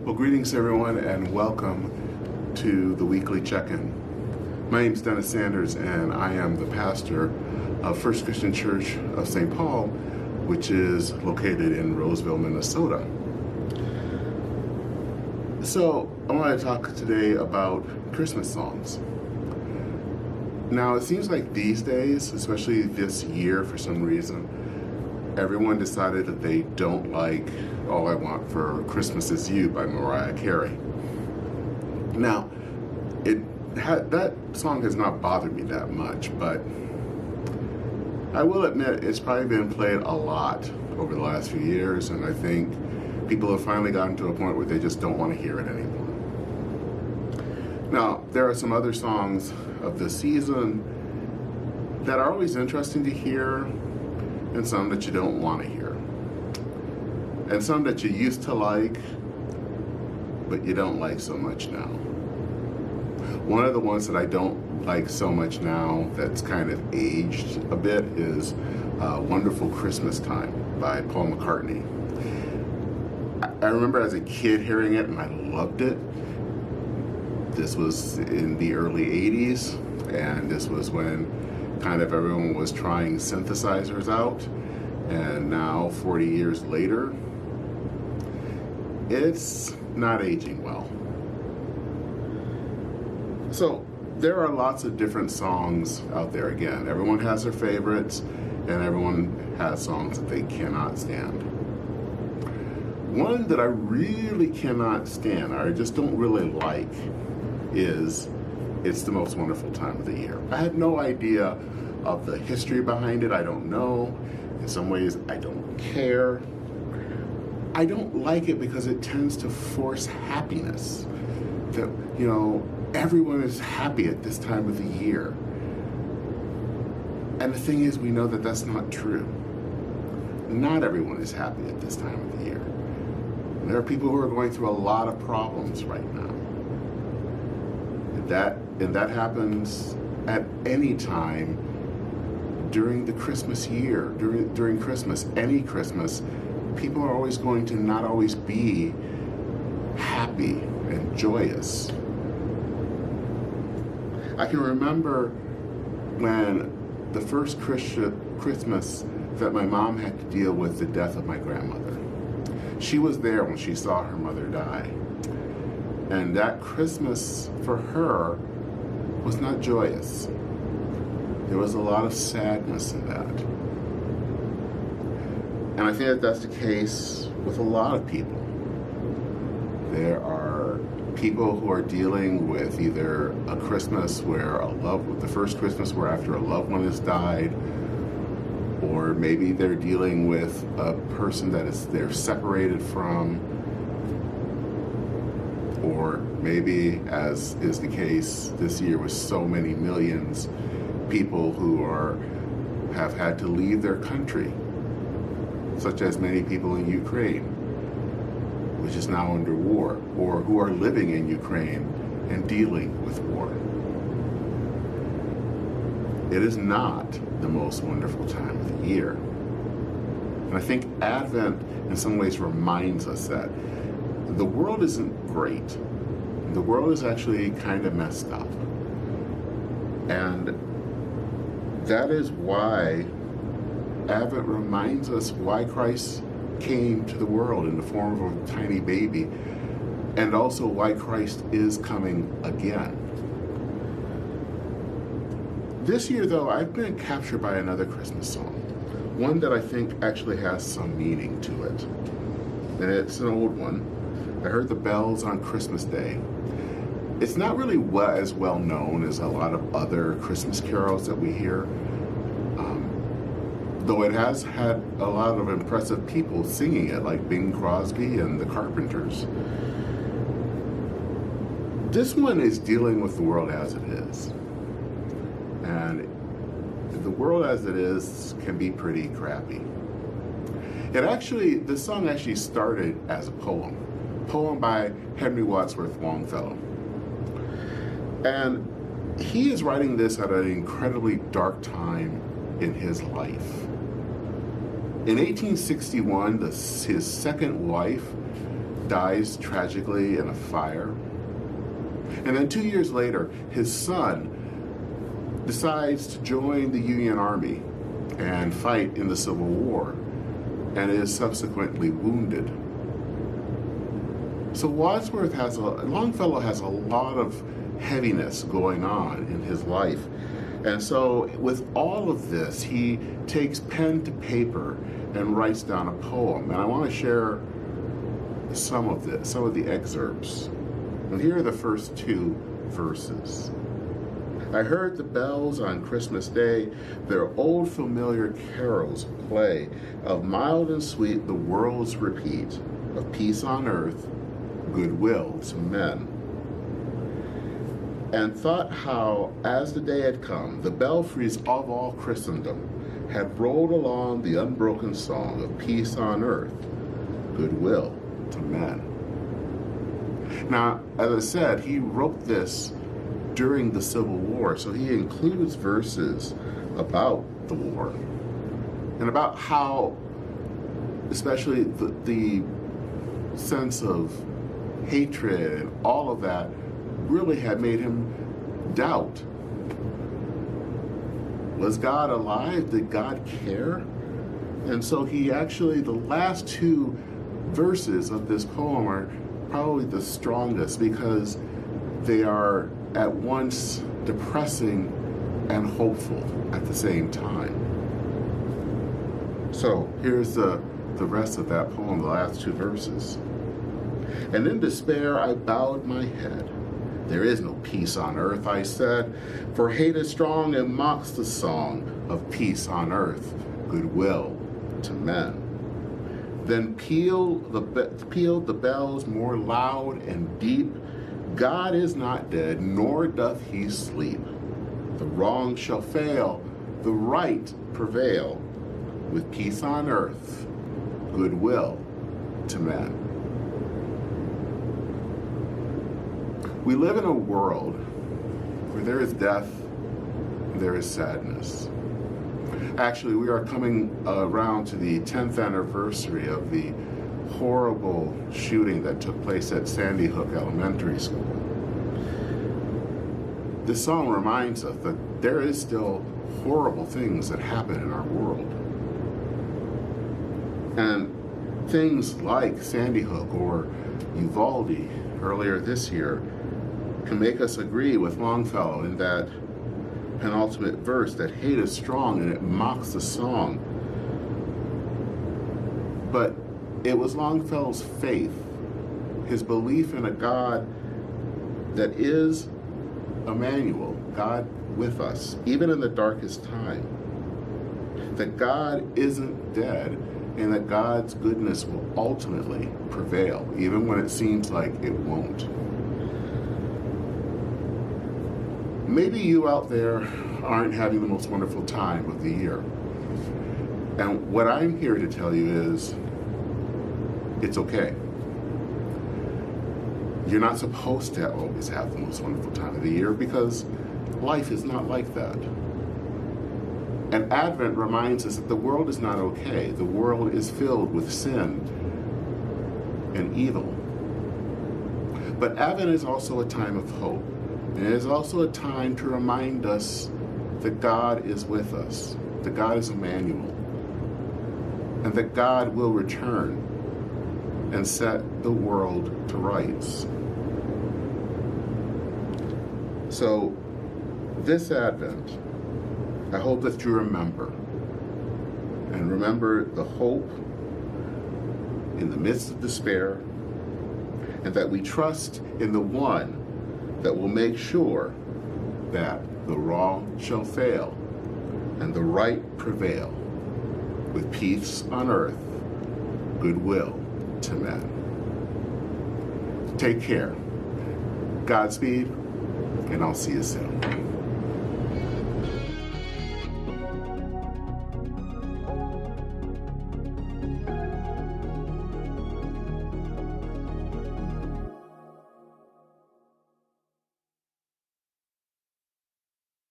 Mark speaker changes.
Speaker 1: Well, greetings everyone and welcome to the weekly check-in. My name is Dennis Sanders and I am the pastor of First Christian Church of St. Paul, which is located in Roseville, Minnesota. So I want to talk today about Christmas songs. Now it seems like these days, especially this year for some reason, everyone decided that they don't like All I Want for Christmas Is You by Mariah Carey. Now, that song has not bothered me that much, but I will admit it's probably been played a lot over the last few years, and I think people have finally gotten to a point where they just don't want to hear it anymore. Now, there are some other songs of this season that are always interesting to hear, and some that you don't want to hear, and some that you used to like but you don't like so much now. One of the ones that I don't like so much now that's kind of aged a bit is Wonderful Christmas Time by Paul McCartney. I remember as a kid hearing it and I loved it. This was in the early 80s, and this was when kind of everyone was trying synthesizers out, and now 40 years later it's not aging well. So there are lots of different songs out there. Again, everyone has their favorites and everyone has songs that they cannot stand. One that I really cannot stand, or I just don't really like, is It's the Most Wonderful Time of the Year. I have no idea of the history behind it. I don't know. In some ways, I don't care. I don't like it because it tends to force happiness. That, everyone is happy at this time of the year. And the thing is, we know that that's not true. Not everyone is happy at this time of the year. There are people who are going through a lot of problems right now. And that happens at any time during the Christmas year, during Christmas, any Christmas. People are always going to not always be happy and joyous. I can remember when the first Christmas that my mom had to deal with the death of my grandmother. She was there when she saw her mother die. And that Christmas for her was not joyous. There was a lot of sadness in that. And I think that that's the case with a lot of people. There are people who are dealing with either a Christmas where the first Christmas where after a loved one has died, or maybe they're dealing with a person they're separated from, or maybe, as is the case this year with so many millions, people who have had to leave their country, such as many people in Ukraine, which is now under war, or who are living in Ukraine and dealing with war. It is not the most wonderful time of the year. And I think Advent in some ways reminds us that the world isn't great. The world is actually kind of messed up. And that is why Advent reminds us why Christ came to the world in the form of a tiny baby, and also why Christ is coming again. This year, though, I've been captured by another Christmas song, one that I think actually has some meaning to it. And it's an old one. I heard the bells on Christmas Day. It's not really as well known as a lot of other Christmas carols that we hear, though it has had a lot of impressive people singing it, like Bing Crosby and the Carpenters. This one is dealing with the world as it is. And the world as it is can be pretty crappy. This song actually started as a poem by Henry Wadsworth Longfellow. And he is writing this at an incredibly dark time in his life. In 1861, his second wife dies tragically in a fire. And then 2 years later, his son decides to join the Union Army and fight in the Civil War, and is subsequently wounded. So Longfellow has a lot of heaviness going on in his life. And so with all of this, he takes pen to paper and writes down a poem. And I want to share some of the excerpts. And here are the first 2 verses. I heard the bells on Christmas Day, their old familiar carols play, of mild and sweet the world's repeat, of peace on earth, goodwill to men. And thought how, as the day had come, the belfries of all Christendom had rolled along the unbroken song of peace on earth, goodwill to men. Now, as I said, he wrote this during the Civil War, so he includes verses about the war and about how, especially the sense of hatred and all of that really had made him doubt. Was God alive? Did God care? And so he actually, the last 2 verses of this poem are probably the strongest because they are at once depressing and hopeful at the same time. So here's the rest of that poem, the last 2 verses. And in despair I bowed my head. There is no peace on earth, I said, for hate is strong and mocks the song of peace on earth, goodwill to men. Then pealed the bells more loud and deep. God is not dead, nor doth he sleep. The wrong shall fail, the right prevail, with peace on earth, goodwill to men. We live in a world where there is death, there is sadness. Actually, we are coming around to the 10th anniversary of the horrible shooting that took place at Sandy Hook Elementary School. This song reminds us that there is still horrible things that happen in our world. And things like Sandy Hook or Uvalde earlier this year can make us agree with Longfellow in that penultimate verse that hate is strong and it mocks the song. But it was Longfellow's faith, his belief in a God that is Emmanuel, God with us, even in the darkest time. That God isn't dead and that God's goodness will ultimately prevail, even when it seems like it won't. Maybe you out there aren't having the most wonderful time of the year. And what I'm here to tell you is, it's okay. You're not supposed to always have the most wonderful time of the year because life is not like that. And Advent reminds us that the world is not okay. The world is filled with sin and evil. But Advent is also a time of hope. And it is also a time to remind us that God is with us, that God is Emmanuel, and that God will return and set the world to rights. So this Advent, I hope that you remember, and remember the hope in the midst of despair, and that we trust in the one that will make sure that the wrong shall fail and the right prevail, with peace on earth, goodwill to men. Take care. Godspeed, and I'll see you soon.